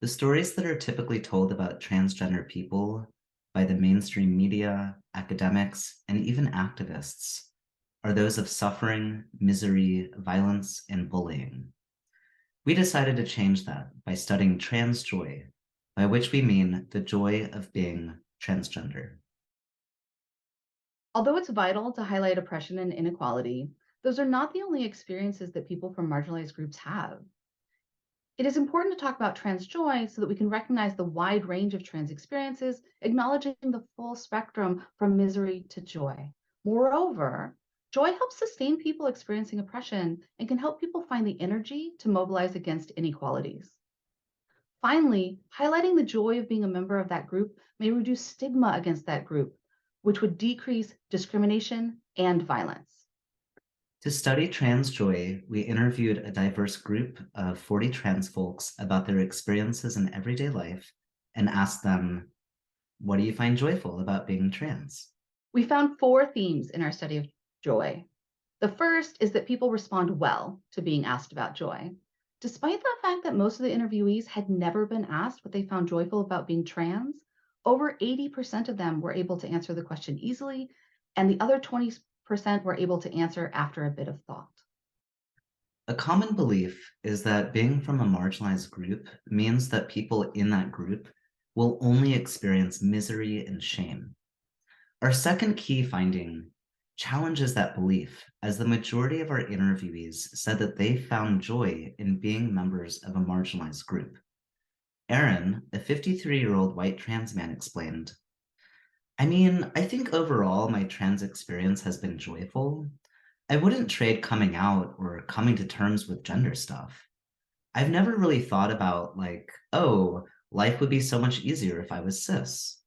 The stories that are typically told about transgender people by the mainstream media, academics, and even activists are those of suffering, misery, violence, and bullying. We decided to change that by studying trans joy, by which we mean the joy of being transgender. Although it's vital to highlight oppression and inequality, those are not the only experiences that people from marginalized groups have. It is important to talk about trans joy so that we can recognize the wide range of trans experiences, acknowledging the full spectrum from misery to joy. Moreover, joy helps sustain people experiencing oppression and can help people find the energy to mobilize against inequalities. Finally, highlighting the joy of being a member of that group may reduce stigma against that group, which would decrease discrimination and violence. To study trans joy, we interviewed a diverse group of 40 trans folks about their experiences in everyday life and asked them, what do you find joyful about being trans? We found four themes in our study of joy. The first is that people respond well to being asked about joy. Despite the fact that most of the interviewees had never been asked what they found joyful about being trans, over 80% of them were able to answer the question easily, and the other 20% were able to answer after a bit of thought. A common belief is that being from a marginalized group means that people in that group will only experience misery and shame. Our second key finding challenges that belief, as the majority of our interviewees said that they found joy in being members of a marginalized group. Aaron, a 53-year-old white trans man, explained, I think overall my trans experience has been joyful. I wouldn't trade coming out or coming to terms with gender stuff. I've never really thought about oh, life would be so much easier if I was cis.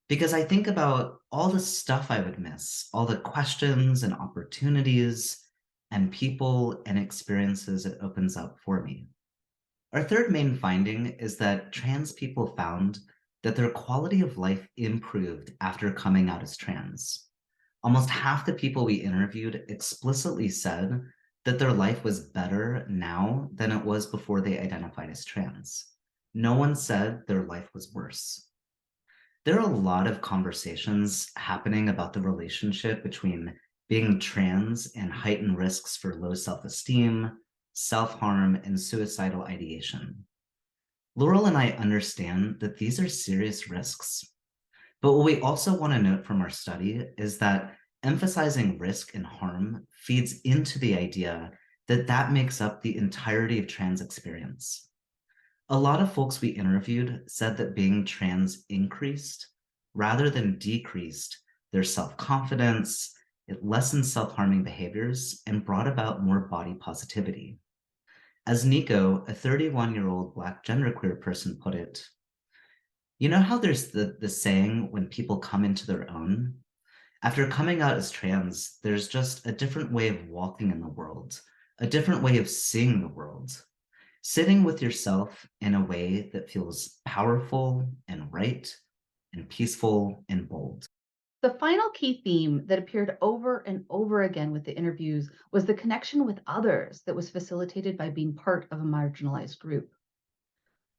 Because I think about all the stuff I would miss, all the questions and opportunities and people and experiences it opens up for me. Our third main finding is that trans people found that their quality of life improved after coming out as trans. Almost half the people we interviewed explicitly said that their life was better now than it was before they identified as trans. No one said their life was worse. There are a lot of conversations happening about the relationship between being trans and heightened risks for low self-esteem, self-harm, and suicidal ideation. Laurel and I understand that these are serious risks, but what we also want to note from our study is that emphasizing risk and harm feeds into the idea that that makes up the entirety of trans experience. A lot of folks we interviewed said that being trans increased rather than decreased their self-confidence, it lessened self-harming behaviors, and brought about more body positivity. As Nico, a 31-year-old Black genderqueer person, put it, you know how there's the saying when people come into their own? After coming out as trans, there's just a different way of walking in the world, a different way of seeing the world. Sitting with yourself in a way that feels powerful and right and peaceful and bold. The final key theme that appeared over and over again with the interviews was the connection with others that was facilitated by being part of a marginalized group.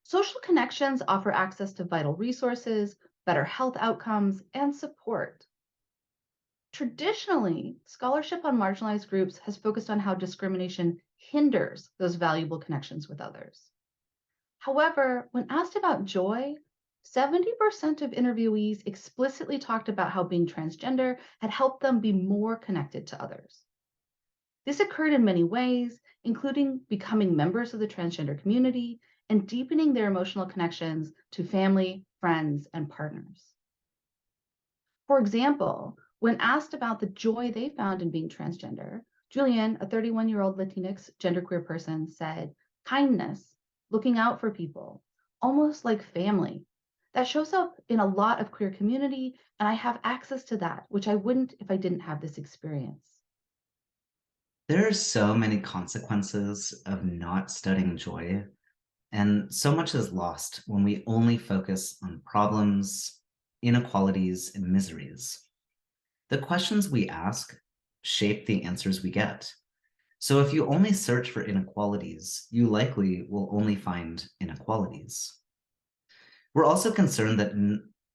Social connections offer access to vital resources, better health outcomes, and support. Traditionally, scholarship on marginalized groups has focused on how discrimination hinders those valuable connections with others. However, when asked about joy, 70% of interviewees explicitly talked about how being transgender had helped them be more connected to others. This occurred in many ways, including becoming members of the transgender community and deepening their emotional connections to family, friends, and partners. For example, when asked about the joy they found in being transgender, Julian, a 31-year-old Latinx genderqueer person, said, kindness, looking out for people, almost like family. That shows up in a lot of queer community, and I have access to that, which I wouldn't if I didn't have this experience. There are so many consequences of not studying joy, and so much is lost when we only focus on problems, inequalities, and miseries. The questions we ask shape the answers we get. So if you only search for inequalities, you likely will only find inequalities. We're also concerned that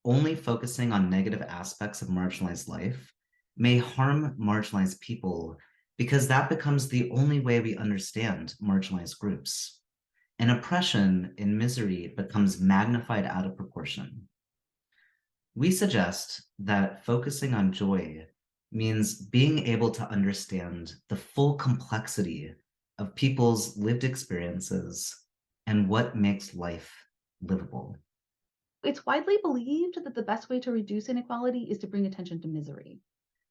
only focusing on negative aspects of marginalized life may harm marginalized people because that becomes the only way we understand marginalized groups. And oppression and misery becomes magnified out of proportion. We suggest that focusing on joy means being able to understand the full complexity of people's lived experiences and what makes life livable. It's widely believed that the best way to reduce inequality is to bring attention to misery.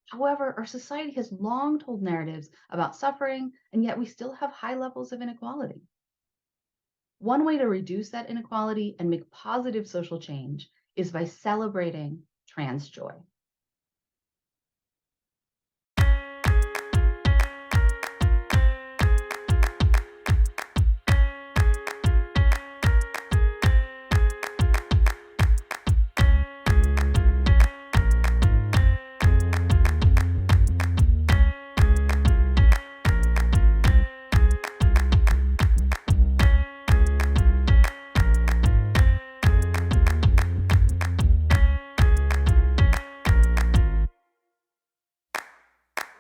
However, our society has long told narratives about suffering, and yet we still have high levels of inequality. One way to reduce that inequality and make positive social change is by celebrating trans joy.